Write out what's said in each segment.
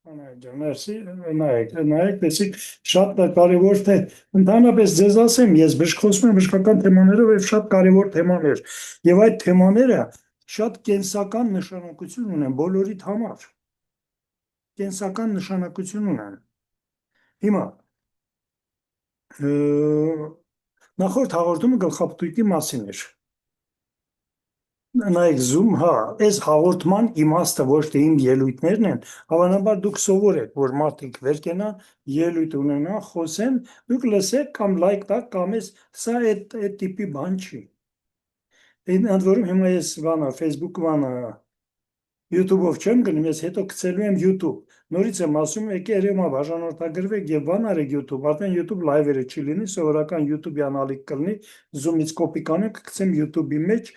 Մերսի, նայեք, տեսիք, շատ կարևոր թե, ընդհանրապես ձեզ ասեմ, ես բժշկոսում եմ բժշկական թեմաներով և շատ կարևոր թեմաներ, և այդ թեմաները շատ կենսական նշանակություն ունեն բոլորիդ համար, կենսական նշանակություն ունեն, հիմա, նախորդ հաղորդումը գլխապտույտի մասին էր, նայեք զում, հա, այս հաղորդման իմաստը ոչ թե իմ ելույթներն են, հավանաբար դուք սովոր եք, որ մարդիկ վեր կենան, ելույթ ունենան, խոսեն, դուք լսեք կամ լայք տաք, կամ ես սա այդ տիպի բան չի։ Ընդ որում հիմա ես բանը, Facebook բանը, YouTube-ով չեմ գնում, ես հետո գցելու եմ YouTube։ Նորից եմ ասում, եկե երեմա բաժանորդագրվեք եւ բան արեք YouTube, արդեն YouTube լայվերը չի լինի, սովորական YouTube-յան ալիք կլինի, Zoom-ից կոպի կանեմ, կգցեմ YouTube-ի մեջ,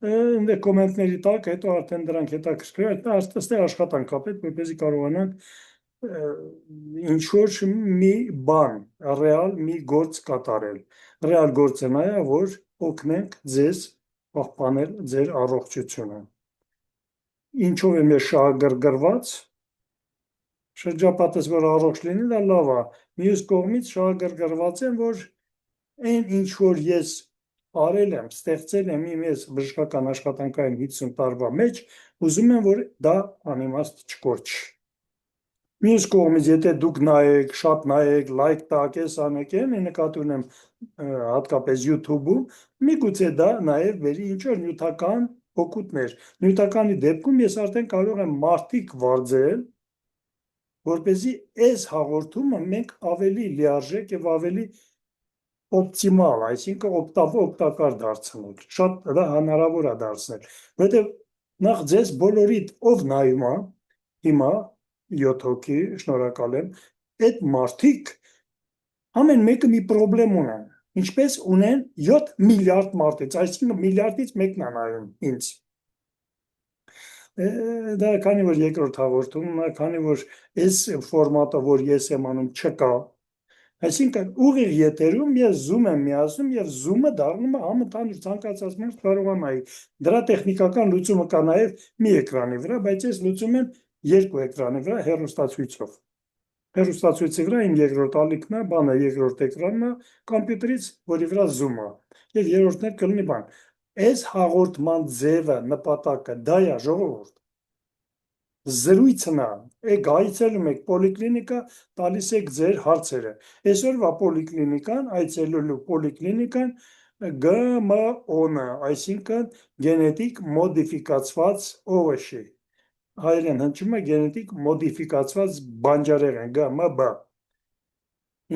ընդ կոմենտների տակ, հետո արդեն դրանք հետաքրքրիր, այստեղ աշխատանք ապետ, որպեսզի կարողանանք ինչ-որ մի բան, ռեալ մի գործ կատարել։ Ռեալ գործը նա է, որ օգնենք ձեզ պահպանել ձեր առողջությունը։ Ինչով եմ ես շահագրգռված, շրջապատս, որ առողջ լինի, դա լավ է, մյուս կողմից շահագրգռված եմ, որ այն ինչ որ ես արել եմ, ստեղծել եմ իմ ես բժշկական աշխատանքային 50 տարվա մեջ, ուզում եմ, որ դա անիմաստ չկորչի։ Մյուս կողմից, եթե դուք նայեք, շատ նայեք, լայք տաք, ես անեք, նկատի ունեմ հատկապես YouTube-ում, միգուցե դա նաև բերի ինչ-որ նյութական օգուտներ։ Նյութականի դեպքում ես արդեն կարող եմ մարդիկ վարձել, որպեսզի այս հաղորդումը մենք ավելի լիարժեք եւ ավելի օպտիմալ, այսինքն օգտակար դարձնել, շատ դա հնարավոր է դարձնել, որովհետև նախ ձեզ բոլորիդ ով նայում է, հիմա 7 հոգի, շնորհակալ եմ, այդ մարդիկ ամեն մեկը մի պրոբլեմ ունեն, ինչպես ունեն 7 միլիարդ մարդից, այսինքն միլիարդից մեկն է նայում ինձ։ Դա քանի որ երկրորդ հաղորդումն է, քանի որ այս ֆորմատը, որ ես եմ անում, չկա, այսինքն ուղիղ եթերում ես Zoom եմ միացնում եւ Zoom-ը դառնում է համընդհանուր ցանկացած մարդ կարող է նայել։ Դրա տեխնիկական լուծումը կա նաեւ մի էկրանի վրա, բայց ես լուծում եմ երկու էկրանի վրա հեռուստացույցով։ Հեռուստացույցի վրա իմ երկրորդ ալիքն է, բանը երկրորդ էկրանն է, կոմպյուտերից, որի վրա Zoom է։ Եվ երրորդն էլ կլինի բան։ Այս հաղորդման ձևը, նպատակը դա է, ժողովուրդ։ Զրույցն է, այցելում եք պոլիկլինիկա, տալիս եք ձեր հարցերը։ Այսօրվա պոլիկլինիկան, այցելելու պոլիկլինիկան GMO-ն է, այսինքն գենետիկ մոդիֆիկացված օղեշի։ Հայերեն հնչում է գենետիկ մոդիֆիկացված բանջարեղեն, GMB։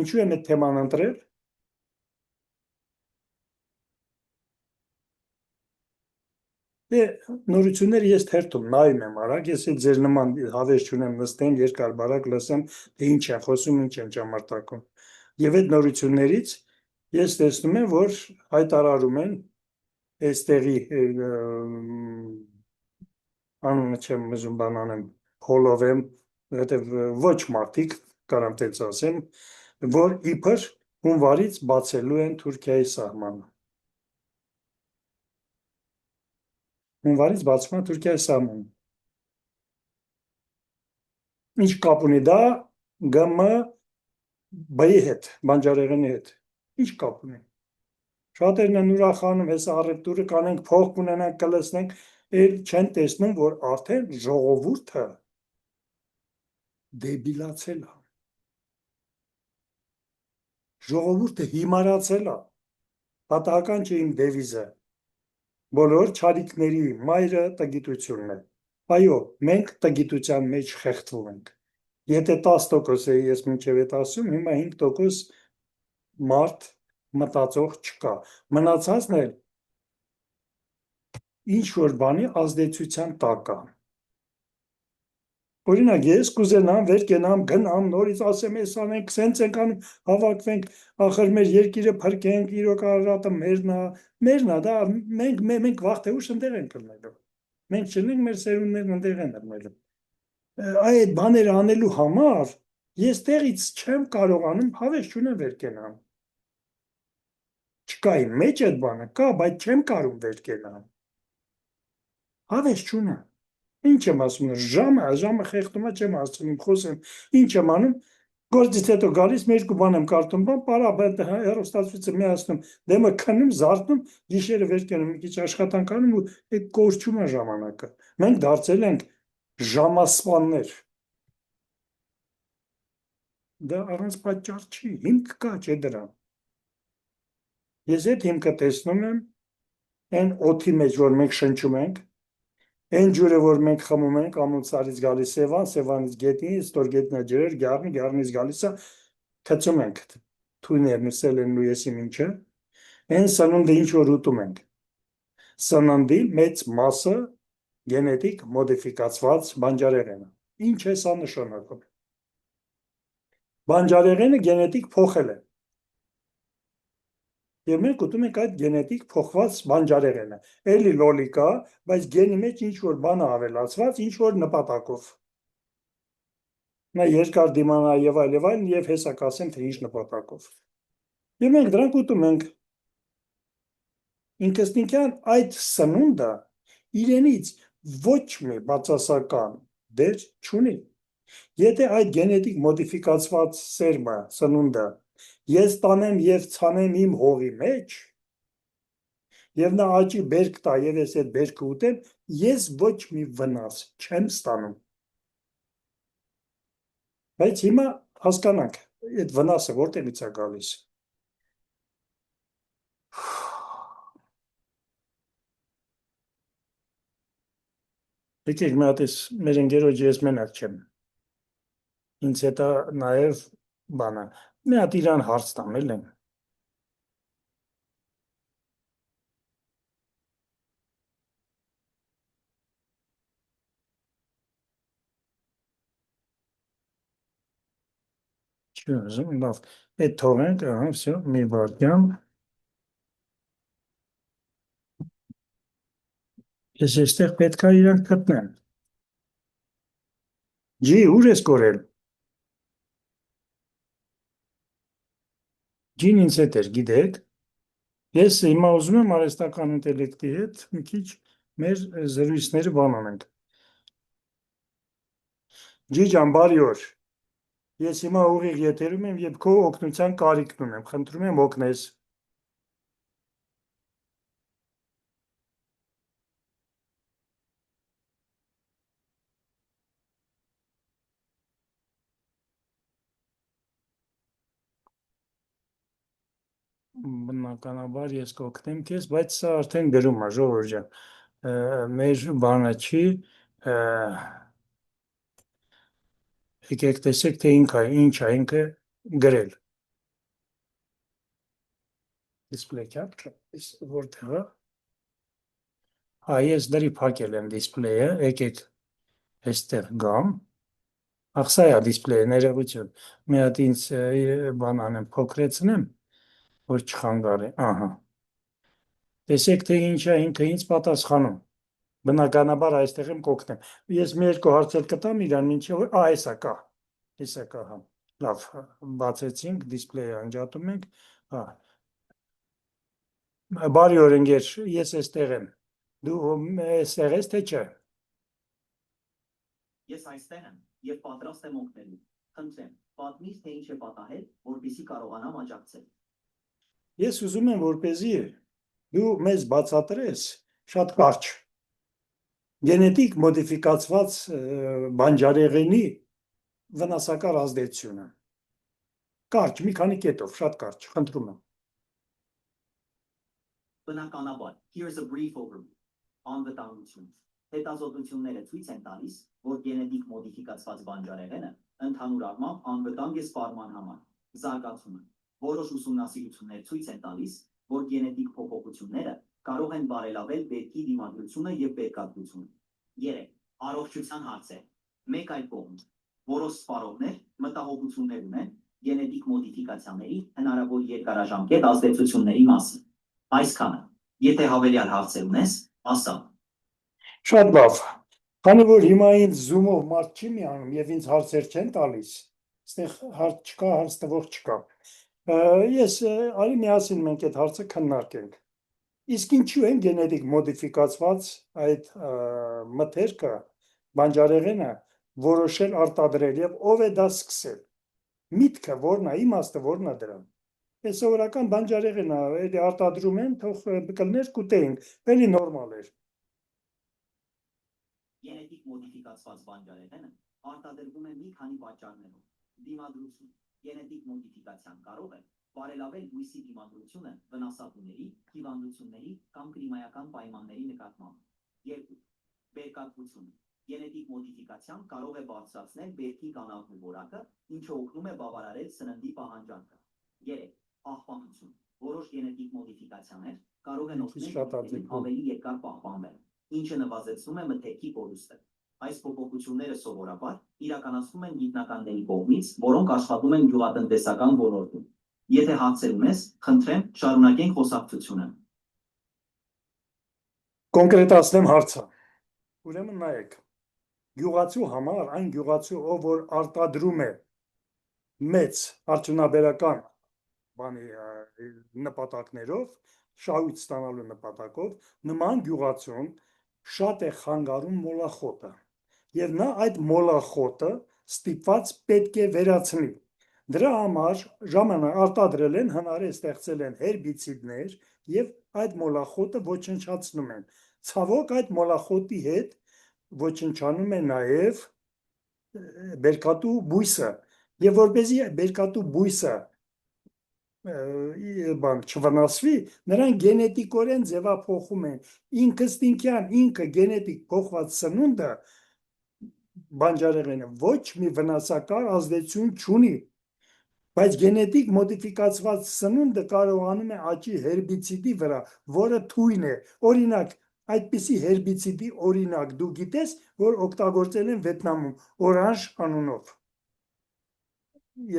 Ինչու եմ այդ թեման ընտրել։ Նորությունները ես թերթում նայում եմ արագ, ես ձեր նման հավես չունեմ նստեմ, երկար բարակ լսեմ, թե ինչ են խոսում, ինչ են ճամարտակում։ Եվ այդ նորություններից ես տեսնում եմ, որ հայտարարում են այստեղի անունը չեմ ուզում բան անեմ, հոլովեմ, որովհետև ոչ մարդիկ, կարամ տենց ասեմ, որ իբր հունվարից բացելու են Թուրքիայի սահմանը։ Հունվարից բացվում է Թուրքիայի սահմանը։ Ինչ կապ ունի դա GMB-ի հետ, բանջարեղենի հետ։ Ինչ կապ ունի։ Շատերն են ուրախանում, հեսա առևտուրը կանենք, փող կունենանք, կլսնենք, էլ չեն տեսնում, որ արդեն ժողովուրդը դեբիլացել է։ Ժողովուրդը հիմարացել է։ Պատահական չէ իմ դևիզը։ Բոլոր չարիքների մայրը տգիտությունն է։ Այո, մենք տգիտության մեջ խեղդվում ենք։ Եթե 10% է ես մինչև այդ ասում, հիմա 5% մարդ մտածող չկա։ Մնացածն էլ ինչ որ բանի ազդեցության տակ է։ Օրինակ ես կուզենամ վեր կենամ, գնամ, նորից ասեմ, ես անենք, սենց ենք անում, հավաքվենք, ախր մեր երկիրը փրկենք, իրոք արարատը մերն է, դա մենք վաղ թե ուշ ընդեղ ենք ելնելու։ Մենք չլինենք, մեր սերունդներն ընդեղ են ելնելու։ Այդ բաները անելու համար ես տեղից չեմ կարողանում հավես չունեմ վեր կենամ։ Չկա իմ մեջ այդ բանը, կա, բայց չեմ կարող վեր կենամ։ Հավես չունեմ։ Ինչ եմ ասում, ժամը խեղդում է, չեմ ասում, խոսեմ, ինչ եմ անում, գործից հետո գալիս, մի երկու բան եմ կարդում, պարա հեռուստացույցը միացնում, դեմը քնում, զարթնում, գիշերը վեր կենում, մի քիչ աշխատանք անում ու այդ կորչում է ժամանակը։ Մենք դարձել ենք ժամասպաններ։ Դա առանց պատճառ չի, հիմք կա, չէ դրան։ Ես այդ հիմքը տեսնում եմ այն օդի մեջ, որ մենք շնչում ենք, այն ջուրը, որ մենք խմում ենք, ամուսարից գալիս Սևան, Սևանից գետնի, ստորգետնա ջրեր, գառնի, գառնից գալիս է, թծում ենք թույներն ու սելենն ու եսի մինչը, այն սնունդը ինչ որ ուտում ենք։ Սննդի մեծ մասը գենետիկ մոդիֆիկացված բանջարեղեն է։ Ինչ է սա նշանակում։ Բանջարեղենը գենետիկ փոխել է։ Եվ մենք ուտում ենք այդ գենետիկ փոխված բանջարեղենը։ Էլի լոլիկա, բայց գենի մեջ ինչ որ բան ավելացված, ինչ որ նպատակով։ Նա երկար դիմանա եւ այլն եւ հեսա կասեմ թե ինչ նպատակով։ Եվ մենք դրանք ուտում ենք։ Ինքնստինքյան այդ սնունդը իրենից ոչ մի բացասական դեր չունի։ Եթե այդ գենետիկ մոդիֆիկացված սերմը, սնունդը ես տանեմ եւ ցանեմ իմ հողի մեջ, եւ նա աճի բերք տա եւ ես այդ բերքը ուտեմ, ես ոչ մի վնաս չեմ ստանում։ Բայց հիմա հասկանանք, այդ վնասը որտեղից է գալիս։ Եկեք մի հատ մեր ընկերոջ ես մենակ չեմ։ Ինձ հետա նաեւ բանը։ Մի հատ իրան հարց տամ էլ եմ։ Չուզում, լավ։ Այդ թողենք, ահա, всё, մի վարդյան։ Ես այստեղ պետք է իրան գտնեմ։ Ջի, ուր ես կորել։ Ջին ինձ հետ էր, գիտեք։ Ես հիմա ուզում եմ արհեստական ինտելեկտի հետ մի քիչ մեր զրույցները բան անենք։ Ջի ջան, բարի օր։ Ես հիմա ուղիղ եթերում եմ եւ քո օգնության կարիքն ունեմ, խնդրում եմ օգնես։ Բնականաբար ես կօգնեմ քեզ, բայց սա արդեն գրում է, ժողովուրդ ջան։ Մեր բանը չի, եկեք տեսեք թե ինչ է ինքը գրել։ Display capture, որտեղ է։ Ես դրի փակել եմ դիսպլեյը, եկեք այստեղ գամ։ Ախ, սա է դիսպլեյը, ներողություն։ Մի հատ ինձ բան անեմ, փոքրեցնեմ, որ չխանգարի, ահա։ Տեսեք թե ինչ է ինքը ինձ պատասխանում։ Բնականաբար այստեղ եմ կօգնեմ։ Ես մի երկու հարց էլ կտամ իրան, մինչև հեսա կա։ Հեսա կա, հա։ Լավ, բացեցինք, դիսպլեյը անջատում ենք, հա։ Բարի օր ընկեր, ես այստեղ եմ։ Դու այստեղ ես թե չէ։ Ես այստեղ եմ եւ պատրաստ եմ օգնելու։ Խնդրեմ, պատմիր թե ինչ է պատահել, որպեսզի կարողանամ աջակցել։ Ես ուզում եմ որպեսզի դու մեզ բացատրես շատ կարճ գենետիկ մոդիֆիկացված բանջարեղենի վնասակար ազդեցությունը։ Կարճ, մի քանի կետով, շատ կարճ, խնդրում եմ։ Բնականաբար, here's a brief overview. Անվտանգություն։ Հետազոտությունները ցույց են տալիս, որ գենետիկ մոդիֆիկացված բանջարեղենը ընդհանուր առմամբ անվտանգ է սպառման համար։ Զարգացումը։ Որոշ ուսումնասիրություններ ցույց են տալիս, որ գենետիկ փոփոխությունները կարող են բարելավել բերքի դիմադրությունը եւ բերկատվությունը։ 3. Առողջության հարցեր։ Մեկ այլ կողմից, որոշ սպառողներ մտահոգություններ ունեն գենետիկ մոդիֆիկացիաների հնարավոր երկարաժամկետ ազդեցությունների մասին։ Այսքանը։ Եթե հավելյալ հարցեր ունես, ասա։ Շատ լավ։ Քանի որ հիմա ինձ Zoom-ով մարդ չի միանում եւ ինձ հարցեր չեն տալիս, այստեղ հարց չկա, հարց տվող չկա։ Ես արի միասին մենք այդ հարցը քննարկենք։ Իսկ ինչու են գենետիկ մոդիֆիկացված այդ մթերքը, բանջարեղենը որոշել արտադրել եւ ով է դա սկսել։ Միտքը որն է, իմաստը որն է դրան։ Այս սովորական բանջարեղենը էլի արտադրում են, թող կլներ կուտեինք, էլի նորմալ էր։ Գենետիկ մոդիֆիկացված բանջարեղենը արտադրվում է մի քանի պատճառներով։ Դիմադրություն։ Գենետիկ մոդիֆիկացիան կարող է բարելավել բույսի դիմադրությունը վնասատուների, հիվանդությունների կամ կլիմայական պայմանների նկատմամբ։ 2. Բերկատվություն։ Գենետիկ մոդիֆիկացիան կարող է բարձրացնել բերքի կանալու որակը, ինչը օգնում է բավարարել սննդի պահանջարկը։ 3. Պահպանություն։ Որոշ գենետիկ մոդիֆիկացիաներ կարող են օգնել ավելի երկար պահպանվել, ինչը նվազեցնում է մթերքի կորուստը։ Այս փոփոխությունները սովորաբար իրականացվում են գիտնականների կողմից, որոնք աշխատում են գյուղատնտեսական ոլորտում։ Եթե հարցեր ունես, խնդրեմ, շարունակենք խոսակցությունը։ Կոնկրետացնեմ հարցը։ Ուրեմն նայեք, գյուղացու համար այն գյուղացու, ով որ արտադրում է մեծ արդյունաբերական բանի նպատակներով, շահույթ ստանալու նպատակով, նման գյուղացուն շատ է խանգարում մոլախոտը։ Եվ նա այդ մոլախոտը ստիպված պետք է վերացնի։ Դրա համար ժամանակ արտադրել են, հնարել ստեղծել են հերբիցիդներ եւ այդ մոլախոտը ոչնչացնում են։ Ցավոք այդ մոլախոտի հետ ոչնչանում է նաեւ բերկատու բույսը, եւ որպեսզի բերկատու բույսը չվնասվի, նրան գենետիկորեն ձևափոխում են։ Ինքը գենետիկ փոխված սնունդը բանջարեղենը ոչ մի վնասակար ազդեցություն չունի, բայց գենետիկ մոդիֆիկացված սնունդը կարողանում է աճի հերբիցիդի վրա, որը թույն է։ Օրինակ, այդպիսի հերբիցիդի օրինակ դու գիտես, որ օգտագործել են Վիետնամում, օրանժ անունով։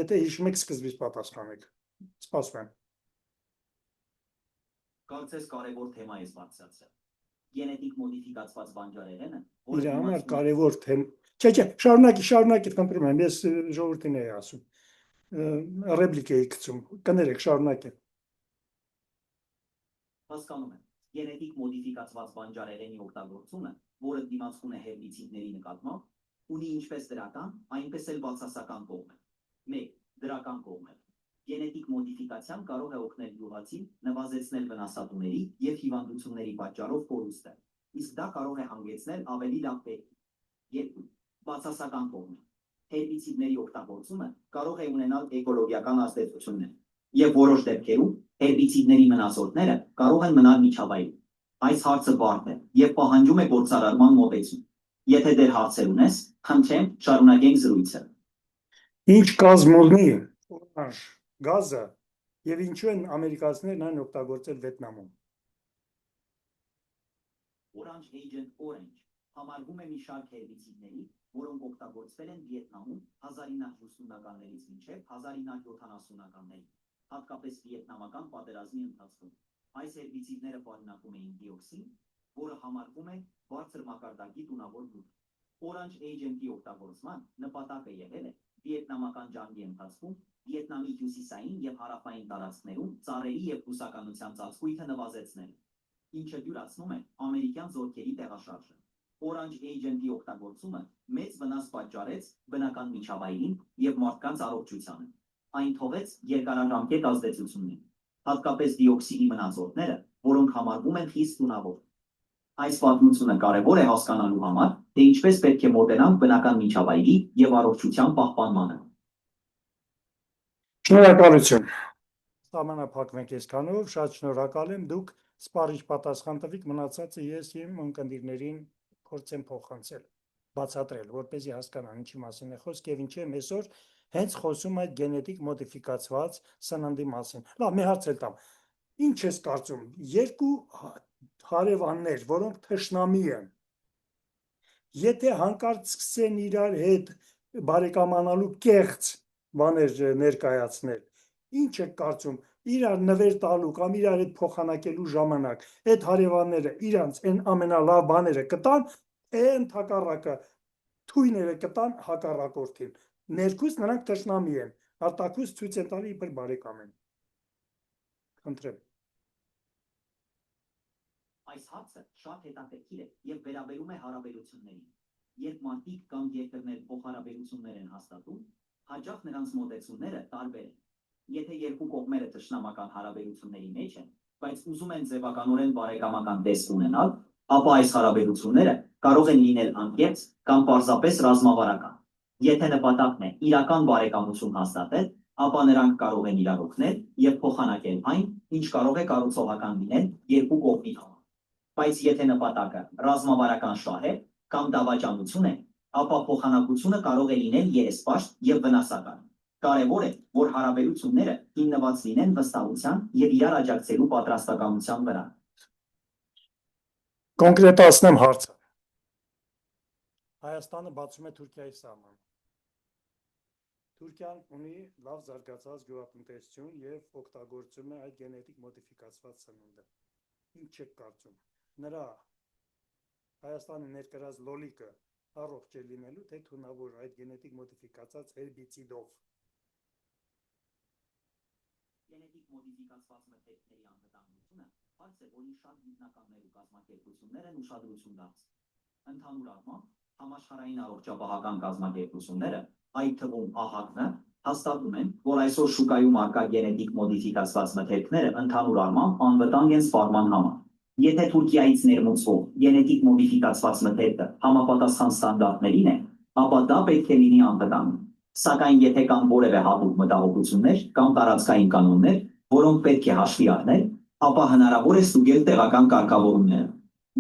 Եթե հիշում եք, սկզբից պատասխանեք։ Սպասում եմ։ Կարծես կարևոր թեմա ես բարձրացրել։ Գենետիկ մոդիֆիկացված բանջարեղենը, Իր համար կարևոր թեմ։ Չէ, շարունակի, խնդրում եմ, ես ժողովրդին էի ասում։ Ռեպլիկ էի գցում, կներեք, շարունակեք։ Հասկանում եմ։ Գենետիկ մոդիֆիկացված բանջարեղենի օգտագործումը, որը դիմացկուն է հերբիցիդների նկատմամբ, ունի ինչպես դրական, այնպես էլ բացասական կողմեր։ 1. Դրական կողմեր։ Գենետիկ մոդիֆիկացիան կարող է օգնել գյուղացին նվազեցնել վնասատուների եւ հիվանդությունների պատճառով կորուստը, իսկ դա կարող է հանգեցնել ավելի լավ բերքի։ 2. Բացասական կողմեր։ Հերբիցիդների օգտագործումը կարող է ունենալ էկոլոգիական ազդեցություններ, եւ որոշ դեպքերում հերբիցիդների մնացորդները կարող են մնալ միջավայրում։ Այս հարցը բարդ է եւ պահանջում է գործարարման մոտեցում։ Եթե դեռ հարցեր ունես, խնդրեմ, շարունակենք զրույցը։ Ինչ կազմ ունի օրանժ գազը եւ ինչու են ամերիկացիներն այն օգտագործել Վիետնամում։ Orange Agent Orange համարվում է մի շարք հերբիցիդների, որոնք օգտագործվել են Վիետնամում 1950-ականներից մինչև 1970-ականներին, հատկապես վիետնամական պատերազմի ընթացքում։ Այս հերբիցիդները պարունակում էին դիոքսին, որը համարվում է բարձր մակարդակի տունավոր բույն։ Orange Agent-ի օգտագործման նպատակը եղել է վիետնամական ջանգի ընթացքում Վիետնամի հյուսիսային եւ հարավային տարածքներում ծառերի եւ բուսականության ծածկույթը նվազեցնել, ինչը դյուրացնում է ամերիկյան զորքերի տեղաշարժը։ Orange Agent-ի օգտագործումը մեծ վնաս պատճառեց բնական միջավայրին եւ մարդկանց առողջությանը։ Այն թողեց երկարաժամկետ ազդեցություններ, հատկապես դիոքսիդի մնացորդները, որոնք համարվում են խիստ տունավոր։ Այս պատմությունը կարևոր է հասկանալու համար, թե ինչպես պետք է մոտենանք բնական միջավայրի եւ առողջության պահպանմանը։ Շնորհակալություն։ Սահմանափակվենք այսքանով, շատ շնորհակալ եմ, դուք սպառիչ պատասխան տվիք, մնացածը ես իմ ընկերներին փորձեմ փոխանցել, բացատրել, որպեսզի հասկանան ինչի մասին է խոսք եւ ինչի եմ այսօր հենց խոսում այդ գենետիկ մոդիֆիկացված սննդի մասին։ Լավ, մի հարց էլ տամ։ Ինչ ես կարծում, երկու հարևաններ, որոնք թշնամի են, եթե հանկարծ սկսեն իրար հետ բարեկամանալու կեղծ բաներ ներկայացնել, ինչ եք կարծում, իրար նվեր տալու կամ իրար հետ փոխանակելու ժամանակ այդ հարևանները իրանց այն ամենալավ բաները կտան, ընդհակառակը թույները կտան հակառակորդին։ Ներքուս նրանք թշնամի են, արտաքուս ցույց են տալի իբր բարեկամ են։ Խնդրեմ։ Այս հարցը շատ հետաքրքիր է եւ վերաբերում է հարաբերություններին։ Երբ մարդիկ կամ երկրներ փոխհարաբերություններ են հաստատում, հաճախ նրանց մոտեցումները տարբեր են։ Եթե երկու կողմերը ճշնամական հարաբերությունների մեջ են, բայց ուզում են ձևականորեն բարեկամական տեսք ունենալ, ապա այս հարաբերությունները կարող են լինել անկեղծ կամ պարզապես ռազմավարական։ Եթե նպատակն է իրական բարեկամություն հաստատել, ապա նրանք կարող են իրար օգնել եւ փոխանակել այն, ինչ կարող է կառուցողական լինել երկու կողմի համար։ Բայց եթե նպատակը ռազմավարական շահ է կամ դավաճանություն է, ապա փոխանակությունը կարող է լինել երեսպաշտ եւ վնասակար։ Կարևոր է, որ հարաբերությունները հիմնված լինեն վստահության եւ իրար աջակցելու պատրաստակամության վրա։ Կոնկրետացնեմ հարցը։ Հայաստանը բացում է Թուրքիայի սահմանը։ Թուրքիան ունի լավ զարգացած գյուղատնտեսություն եւ օգտագործում է այդ գենետիկ մոդիֆիկացված սնունդը։ Ինչ եք կարծում։ Նրա Հայաստանի ներկրած լոլիկը առողջ է լինելու, թե թունավոր այդ գենետիկ մոդիֆիկացած հերբիցիդով։ Գենետիկ մոդիֆիկացված մթերքների անվտանգությունը հարց է, որին շատ գիտնականներ ու կազմակերպություններ են ուշադրություն դարձնում։ Ընդհանուր առմամբ, համաշխարհային առողջապահական կազմակերպությունները, այդ թվում ԱՀԿ-ը, հաստատում են, որ այսօր շուկայում առկա գենետիկ մոդիֆիկացված մթերքները ընդհանուր առմամբ անվտանգ են սպառման համար։ Եթե Թուրքիայից ներմուծվող գենետիկ մոդիֆիկացված մթերքը համապատասխան ստանդարտներին է, ապա դա պետք է լինի անվտանգ։ Սակայն եթե կան որևէ հատուկ մտահոգություններ կամ տարածքային կանոններ, որոնք պետք է հաշվի առնել, ապա հնարավոր է ստուգել տեղական կարգավորումները։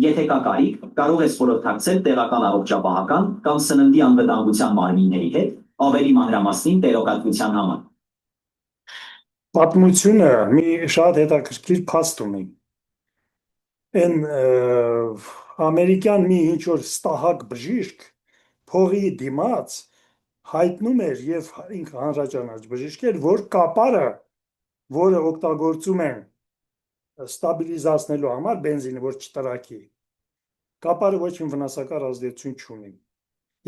Եթե կա կարիք, կարող ես խորհրդակցել տեղական առողջապահական կամ սննդի անվտանգության մարմինների հետ ավելի մանրամասնին տեղեկատվության համար։ Պատմությունը մի շատ հետաքրքիր փաստ ունի։ Այն ամերիկյան մի ինչ որ ստահակ բժիշկ փողի դիմաց հայտնում էր եւ ինքը հանրաճանաչ բժիշկ էր, որ կապարը, որը օգտագործում են ստաբիլիզացնելու համար բենզինը, որ չտրակի, կապարը ոչ մի վնասակար ազդեցություն չունի։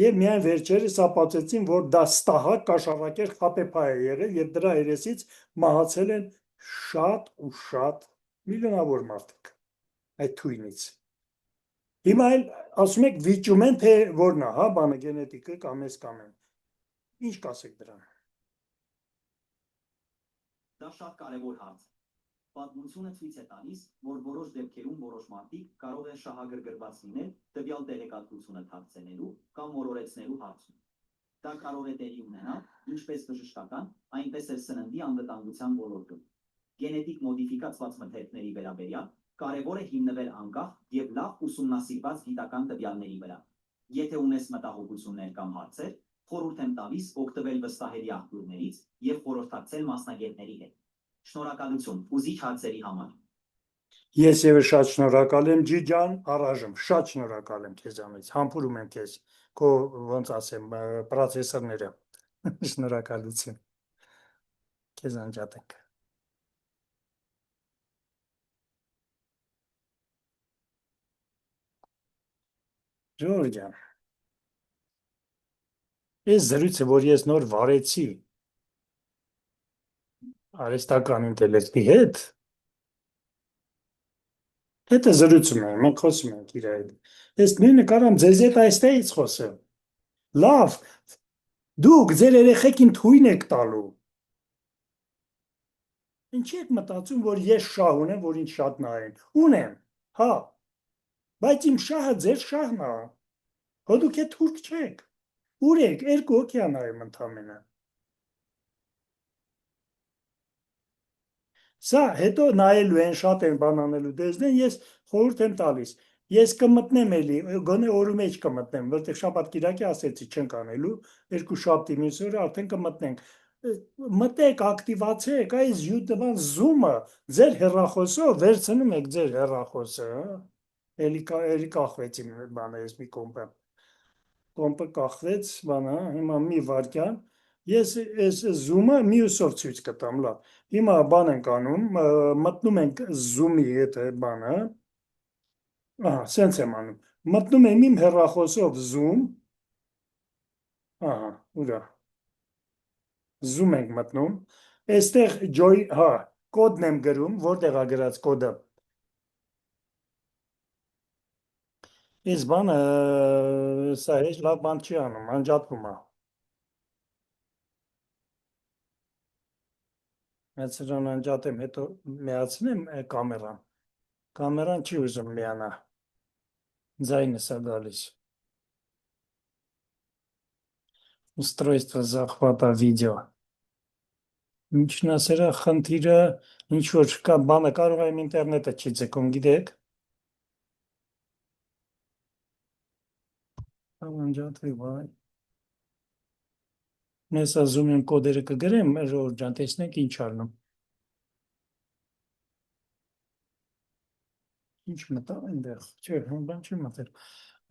Եվ միայն վերջերս ապացուցեցին, որ դա ստահակ կաշառակեր խապեփա է եղել եւ դրա երեսից մահացել են շատ ու շատ միլիոնավոր մարդիկ այդ թույնից։ Հիմա էլ ասում եք վիճում են, թե որն է, հա, բանը գենետիկը կամ էս կամ են։ Ինչ կասեք դրան։ Դա շատ կարևոր հարց է։ Պատմությունը ցույց է տալիս, որ որոշ դեպքերում որոշ մարդիկ կարող են շահագրգռված լինել տվյալ տեղեկատվությունը թաքցնելու կամ մոլորեցնելու հարցում։ Դա կարող է տեղի ունենալ ինչպես բժշկական, այնպես էլ սննդի անվտանգության ոլորտում։ Գենետիկ մոդիֆիկացված մթերքների վերաբերյալ կարևոր է հիմնվել անկախ եւ լավ ուսումնասիրված գիտական տվյալների վրա։ Եթե ունես մտահոգություններ կամ հարցեր, խորհուրդ եմ տալիս օգտվել վստահելի աղբյուրներից եւ խորհրդակցել մասնագետների հետ։ Շնորհակալություն ուզիչ հարցերի համար։ Ես եւս շատ շնորհակալ եմ Ջիջան, առայժմ շատ շնորհակալ եմ քեզանից, համբուրում եմ քեզ, քո ոնց ասեմ, պրոցեսորները։ Շնորհակալություն։ Քեզ անջատենք։ Ժորժ ջան, այս զրույցը, որ ես նոր վարեցի արհեստական ինտելեկտի հետ, հետը զրուցում ենք, մենք խոսում ենք իր հետ։ Ես նույնը կարամ ձեզ հետ այստեղից խոսեմ։ Լավ, դուք ձեր երեխեքին թույն եք տալու։ Ինչի եք մտածում, որ ես շահ ունեմ, որ ինձ շատ նայեն։ Ունեմ, հա։ Բայց իմ շահը ձեր շահն է։ Հո դուք է թուրք չեք։ Ուր եք, երկու հոգի նայում ընդամենը։ Սա հետո նայելու են, շատ են բան անելու դեզնեն, ես խորհուրդ եմ տալիս։ Ես կմտնեմ էլի, գոնե օրու մեջ կմտնեմ, որտեղ շաբաթ կիրակի ասեցի չենք անելու, երկու շաբթի մյուս օրը արդեն կմտնենք։ Մտեք, ակտիվացեք, այս YouTube-ան Zoom-ը ձեր հեռախոսով վերցնում եք ձեր հեռախոսը, հա։ Էլի կախվեց իմ բանը, ես մի կոմպը կախվեց, բանը, հիմա մի վարքյան, ես այս Zoom-ը մյուսով ցույց կտամ, լավ։ Հիմա բան ենք անում, մտնում ենք Zoom-ի հետ բանը, ահա, սենց եմ անում, մտնում եմ իմ հեռախոսով Zoom, ահա, ուրա, Zoom ենք մտնում, այստեղ հա, կոդն եմ գրում, որտեղ է գրած կոդը, Այս բանը սա հեչ լավ բան չի անում, անջատվում է։ Ես սրան անջատեմ, հետո միացնեմ կամերան։ Կամերան չի ուզում միանա։ Ձայնը սա գալիս։ Устройство захвата видео։ Ինչն է սրա խնդիրը, ինչ որ կա բանը կարող եմ ինտերնետը չի ձգում, գիտեք։ Անջատվի, վայ։ Ես ասում եմ կոդերը կգրեմ, ժողովուրդ ջան, տեսնենք ինչ արնում։ Ինչ մտա այնտեղ, չէ, բան չի մտել։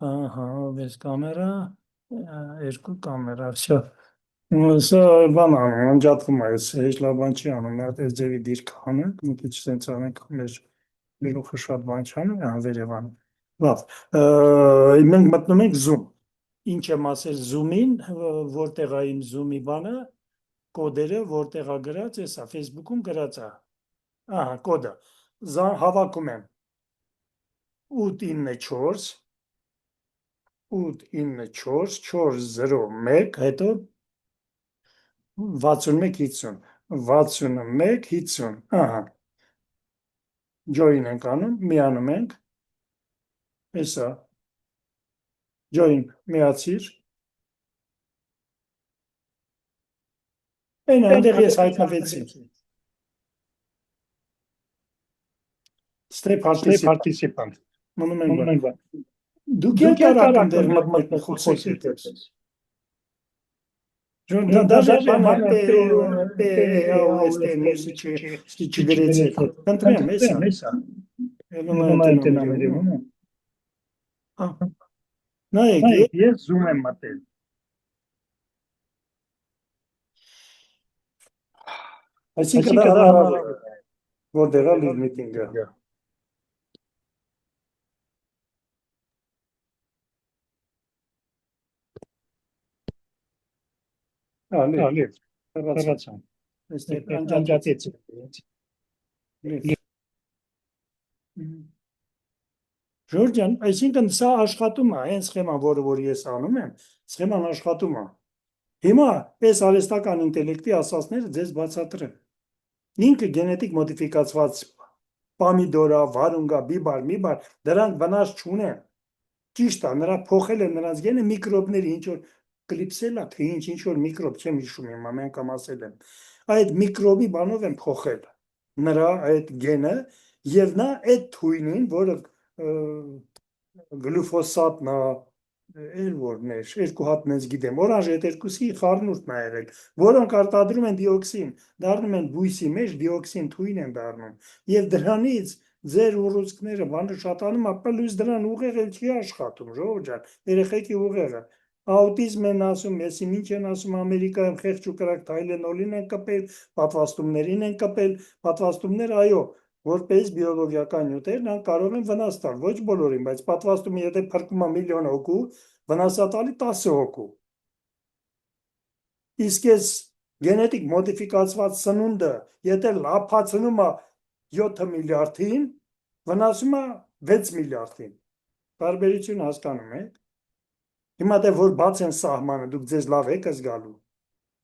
Ահա, վես կամերա, երկու կամերա, всё։ Սա բան անում, անջատվում է, հեչ լավ բան չի անում, մի հատ այս ձևի դիրք անենք, մի քիչ սենց անենք, մեր գլուխը շատ բան չանում, Երևան։ Լավ, մենք մտնում ենք Zoom։ Ինչ եմ ասել Zoom-ին, որտեղ է իմ Zoom-ի բանը, կոդերը, որտեղ է գրած, էսա Facebook-ում գրած է։ Ահա, կոդը։ Հավաքում եմ 894 894 401, հետո 6150, 6150, ահա, join ենք անում, միանում ենք, էսա, join, միացիր, այնտեղ ես հայտնվեցի, stay participant, մնում ենք բան, դուք եք կարակ ընդեղ մտնեք խոսեք ես, Даже չգրեցեք, կընտրեմ, էսա, նայեք, ես Zoom եմ մտել, այսինքն դա հնարավոր է, որտեղ է live meeting-ը, լիվ, հեռացան, անջատեցի, Ժորժյան, այսինքն սա աշխատում է, այն սխեման, որ ես անում եմ, սխեման աշխատում է, հիմա այս արհեստական ինտելեկտի ասածները ձեզ բացատրեմ, ինքը գենետիկ մոդիֆիկացված պամիդորա, վարունգա, բիբար, միբար, դրանք վնաս չունեն, ճիշտ է, նրա փոխել է նրանց գենը միկրոբների, ինչ որ կլիպսել է, թե ինչ որ միկրոբ չեմ հիշում հիմա, մենք ասել եմ, այդ միկրոբի բանով են փոխել նրա այդ գենը եւ նա այդ թույնին, որը գլուֆոսատն է, էլ որներ, երկու հատ նենց գիտեմ, օրանժ այդ երկուսի խառնուրդն է եղել, որոնք արտադրում են դիոքսին, դառնում են բույսի մեջ, դիոքսին թույն են դառնում, եւ դրանից ձեր ուռուցքները բանը շատանում, պլյուս դրան ուղեղը չի աշխատում, ժողովուրդ ջան, երեխեքի ուղեղը, աուտիզմ են ասում, եսի ինչ են ասում Ամերիկայում խեղճ ու կրակ Թայլենոլին են կպել, պատվաստումներին են կպել, պատվաստումներ, այո, որպես բիոլոգիական նյութեր, նրանք կարող են վնաս տալ, ոչ բոլորին, բայց պատվաստումը եթե փրկում է միլիոն հոգու, վնասատալի 10 հոգու։ Իսկ այս գենետիկ մոդիֆիկացված սնունդը, եթե լափացնում է 7 միլիարդին, վնասում է 6 միլիարդին։ Տարբերություն հասկանում եք։ Հիմա դե որ բաց են սահմանը, դուք ձեզ լավ եք զգալու։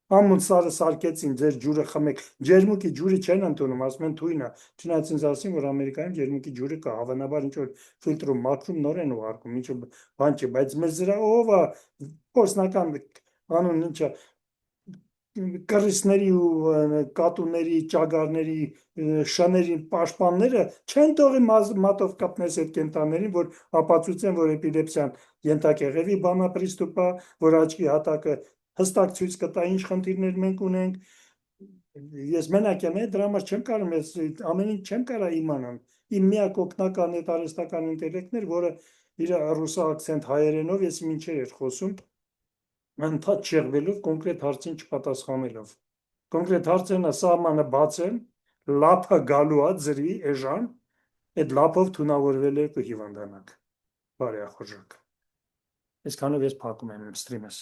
Ամուն սարը սարկեցին, ձեր ջուրը խմեք, ջերմուկի ջուրը չեն ընդունում, ասում են թույնը, չնայած ինձ ասին, որ Ամերիկայում ջերմուկի ջուրը կա, հավանաբար ինչ որ ֆիլտրում մաքրում նոր են ուղարկում, ինչ որ բան չի, բայց մեզ դրա ով է փորձնական անուն ինչա կռիսների ու կատուների, ճագարների, շների պաշտպանները չեն թողի մատով կապնես այդ կենտաներին, որ ապացուցեն, որ էպիլեպսիան ենթակեղևի բանապրիստուպ է, որ աչքի հատակը հստակ ցույց կտա ինչ խնդիրներ մենք ունենք, ես մենակ եմ, դրա համար չեմ կարող, ես ամեն ինչ չեմ կարող իմանալ, իմ միակ օգնական այդ արհեստական ինտելեկտն էր, որը իր ռուսա ակցենտ հայերենով ես մինչեր էր խոսում, ընդհատ չեղվելով, կոնկրետ հարցին չպատասխանելով, կոնկրետ հարցերն սահմանը բաց են, լափը գալու է ձրի, էժան, այդ լափով թունավորվել է կհիվանդանաք, բարեախորժակ, այսքանով ես փակում եմ ստրիմս։